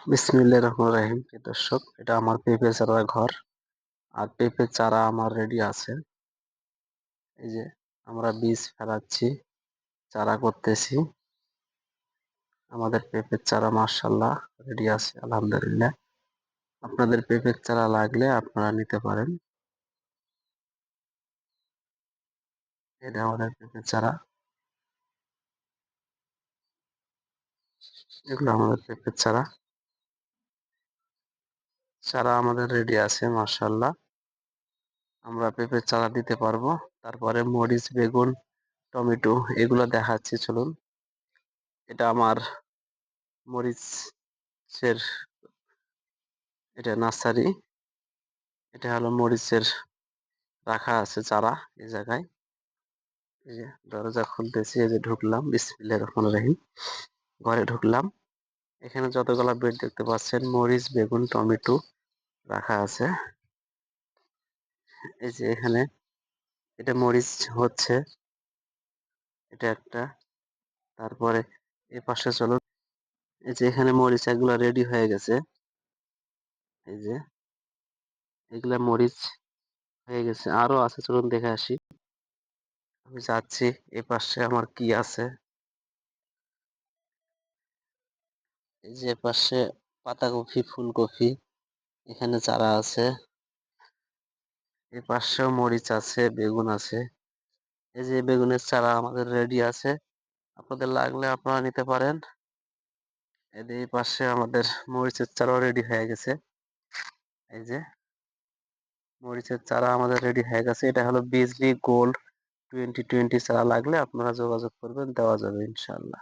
বিসমিল্লাহির রহমানির রহিম। প্রিয় দর্শক, এটা আমার পেঁপে চারার ঘর। আর পেঁপে চারা আমার রেডি আছে। এই যে আমরা বীজ ফেলাচ্ছি, চারা করতেছি। আমাদের পেঁপের চারা মাশাআল্লাহ রেডি আছে, আলহামদুলিল্লাহ। আপনাদের পেঁপের চারা লাগলে আপনারা নিতে পারেন। এটা আমাদের পেঁপের চারা, এগুলো আমাদের পেঁপের চারা। চারা আমাদের রেডি আছে মাশাআল্লাহ। আমরা পেঁপের চারা দিতে পারবো। তারপরে মরিচ, বেগুন, টমেটো এগুলো দেখাচ্ছি, চলুন। এটা আমার মরিচের, এটা নার্সারি। এটা হলো মরিচের রাখা আছে চারা এই জায়গায়। এই যে দরজা খুলতেছি, এই যে ঢুকলাম, বিসমিল্লাহির রহমানির রহিম। ঘরে ঢুকলাম। এখানে যতগুলা বেড দেখতে পাচ্ছেন, মরিচ, বেগুন, টমেটো রাখা আছে। এই যে এখানে এটা মরিচ হচ্ছে, এটা একটা। তারপরে এ পাশে চলুন। এই যে এখানে মরিচ এগুলা রেডি হয়ে গেছে। এই যে এগুলা মরিচ হয়ে গেছে, আরো আছে, চলুন দেখে আসি। আমি যাচ্ছি। এ পাশে আমার কি আছে, এই যে পাশে পাতাকপি, ফুলকপি এখানে চারা আছে। এ পাশেও মরিচ আছে, বেগুন আছে। এই যে বেগুনের চারা আমাদের রেডি আছে, আপনাদের লাগলে আপনারা নিতে পারেন। এই পাশে আমাদের মরিচের চারাও রেডি হয়ে গেছে। এই যে মরিচের চারা আমাদের রেডি হয়ে গেছে। এটা হলো বিজলি গোল্ড 2020 চারা, লাগলে আপনারা যোগাযোগ করবেন, দেওয়া যাবে ইনশাআল্লাহ।